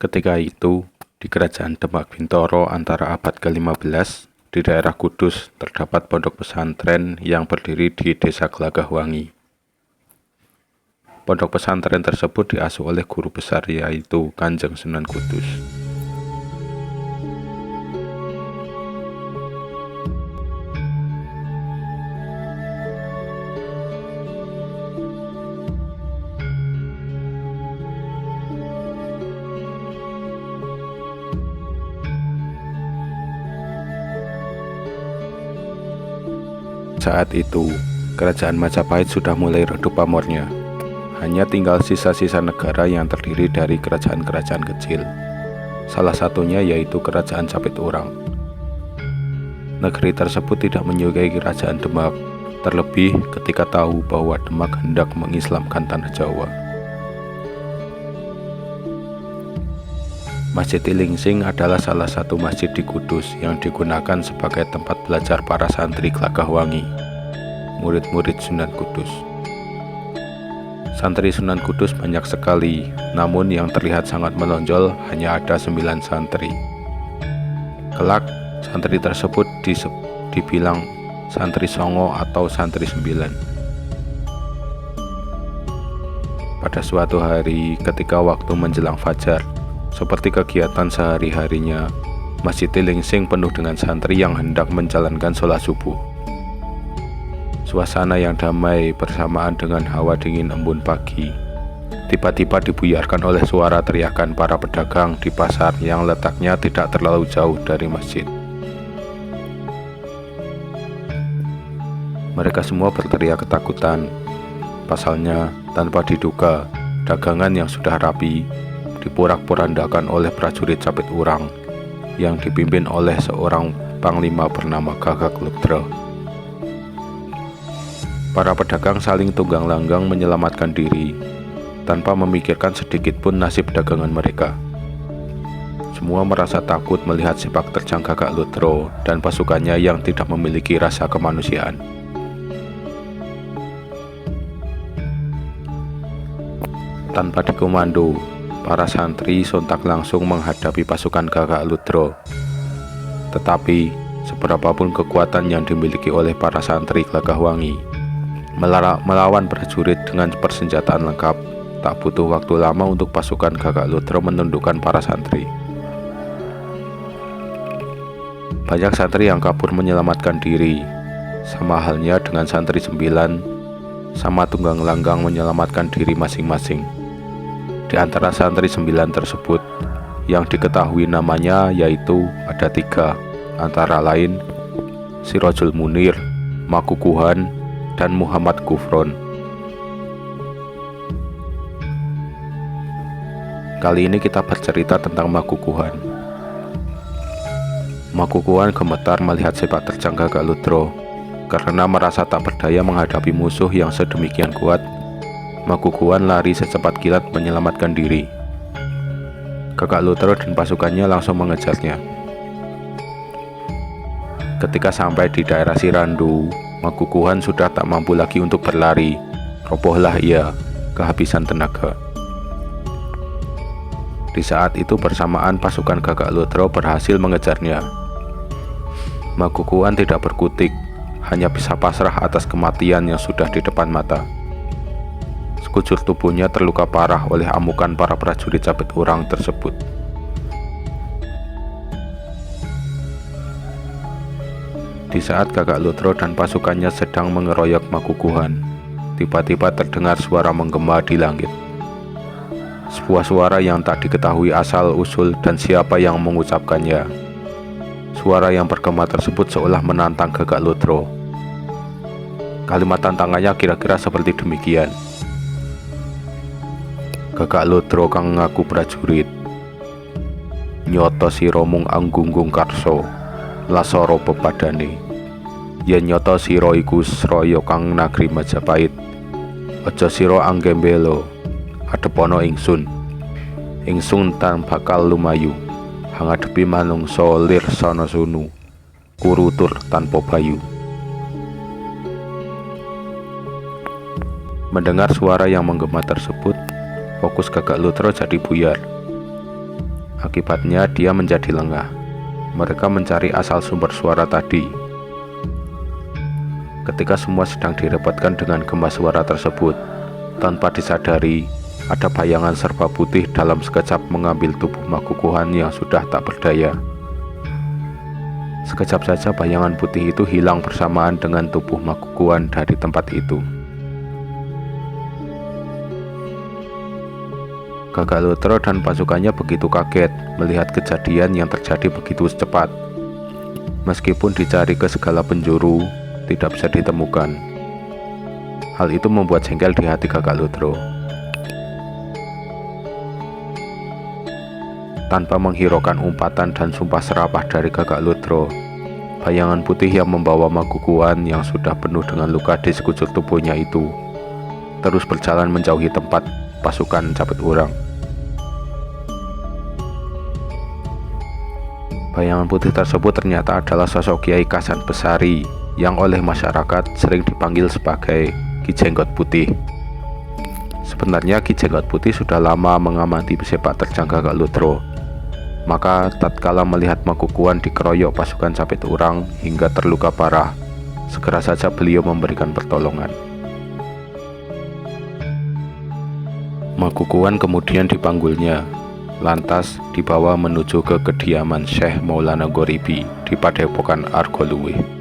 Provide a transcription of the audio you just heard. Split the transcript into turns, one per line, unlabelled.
Ketika itu, di kerajaan Demak Bintoro antara abad ke-15, di daerah Kudus terdapat pondok pesantren yang berdiri di desa Gelagahwangi. Pondok pesantren tersebut diasuh oleh guru besar yaitu Kanjeng Sunan Kudus. Saat itu, kerajaan Majapahit sudah mulai redup pamornya. Hanya tinggal sisa-sisa negara yang terdiri dari kerajaan-kerajaan kecil. Salah satunya yaitu Kerajaan Capit Urang. Negeri tersebut tidak menyukai Kerajaan Demak, terlebih ketika tahu bahwa Demak hendak mengislamkan tanah Jawa. Masjid Ilingsing adalah salah satu masjid di Kudus yang digunakan sebagai tempat belajar para santri Gelagahwangi, murid-murid Sunan Kudus. Santri Sunan Kudus banyak sekali, namun yang terlihat sangat menonjol hanya ada 9 santri. Kelak, santri tersebut dibilang santri Songo atau santri 9. Pada suatu hari ketika waktu menjelang fajar, seperti kegiatan sehari-harinya, Masjid Ilingsing penuh dengan santri yang hendak menjalankan sholat subuh. Suasana yang damai bersamaan dengan hawa dingin embun pagi, tiba-tiba dibuyarkan oleh suara teriakan para pedagang di pasar yang letaknya tidak terlalu jauh dari masjid. Mereka semua berteriak ketakutan. Pasalnya, tanpa diduga, dagangan yang sudah rapi diporak-porandakan oleh prajurit Capit Urang yang dipimpin oleh seorang panglima bernama Gagak Lodra. Para pedagang saling tunggang-langgang menyelamatkan diri tanpa memikirkan sedikit pun nasib dagangan mereka. Semua merasa takut melihat sepak terjang Gagak Lodra dan pasukannya yang tidak memiliki rasa kemanusiaan. Tanpa dikomando, para santri sontak langsung menghadapi pasukan Gagak Lodra. Tetapi, seberapapun kekuatan yang dimiliki oleh para santri Gelagahwangi, melawan prajurit dengan persenjataan lengkap, tak butuh waktu lama untuk pasukan Gagak Lodra menundukkan para santri. Banyak santri yang kabur menyelamatkan diri, sama halnya dengan santri 9, sama tunggang-langgang menyelamatkan diri masing-masing. Di antara santri 9 tersebut, yang diketahui namanya yaitu ada 3, antara lain Sirojul Munir, Makukuhan, dan Muhammad Gufron. Kali ini kita bercerita tentang Makukuhan. Makukuhan gemetar melihat sepak terjang Gagak Lodra. Karena merasa tak berdaya menghadapi musuh yang sedemikian kuat, Makukuhan lari secepat kilat menyelamatkan diri. Gagak Lodra dan pasukannya langsung mengejarnya. Ketika sampai di daerah Sirandu, Makukuhan sudah tak mampu lagi untuk berlari. Robohlah ia, kehabisan tenaga. Di saat itu bersamaan pasukan Gagak Lodra berhasil mengejarnya. Makukuhan tidak berkutik, hanya bisa pasrah atas kematian yang sudah di depan mata. Sekujur tubuhnya terluka parah oleh amukan para prajurit Capit Urang tersebut. Di saat Gagak Lodra dan pasukannya sedang mengeroyok Makukuhan, tiba-tiba terdengar suara menggema di langit. Sebuah suara yang tak diketahui asal-usul dan siapa yang mengucapkannya. Suara yang bergema tersebut seolah menantang Gagak Lodra. Kalimat tantangannya kira-kira seperti demikian. Gagak Lodra kang ngaku prajurit, nyoto sira mung anggunggung karso, lasara pepadane. Yen nyoto sira iku sraya kang nagri Majapahit, aja sira anggembelo, adepono ingsun. Ingsun tan bakal lumayu, hangadepi manungsa lir sana sunu, kurutur tanpa bayu. Mendengar suara yang menggema tersebut, fokus Gagak Lodra jadi buyar. Akibatnya dia menjadi lengah. Mereka mencari asal sumber suara tadi. Ketika semua sedang direpotkan dengan gema suara tersebut, tanpa disadari, ada bayangan serba putih dalam sekejap mengambil tubuh Makukuhan yang sudah tak berdaya. Sekejap saja bayangan putih itu hilang bersamaan dengan tubuh Makukuhan dari tempat itu. Gagalotro dan pasukannya begitu kaget melihat kejadian yang terjadi begitu cepat. Meskipun dicari ke segala penjuru, tidak bisa ditemukan. Hal itu membuat jengkel di hati Gagalotro. Tanpa menghiraukan umpatan dan sumpah serapah dari Gagalotro, bayangan putih yang membawa Makukuhan yang sudah penuh dengan luka di sekujur tubuhnya itu terus berjalan menjauhi tempat pasukan Capit Urang. Bayangan putih tersebut ternyata adalah sosok Kiai Kasan Besari yang oleh masyarakat sering dipanggil sebagai Ki Jenggot Putih. Sebenarnya Ki Jenggot Putih sudah lama mengamati sepak terjang Gagalotro. Maka tatkala melihat Makukuhan dikeroyok pasukan Capit Urang hingga terluka parah, segera saja beliau memberikan pertolongan. Makukuhan kemudian dipanggulnya, lantas dibawa menuju ke kediaman Syekh Maulana Ghoribi di Padepokan Argoluwih.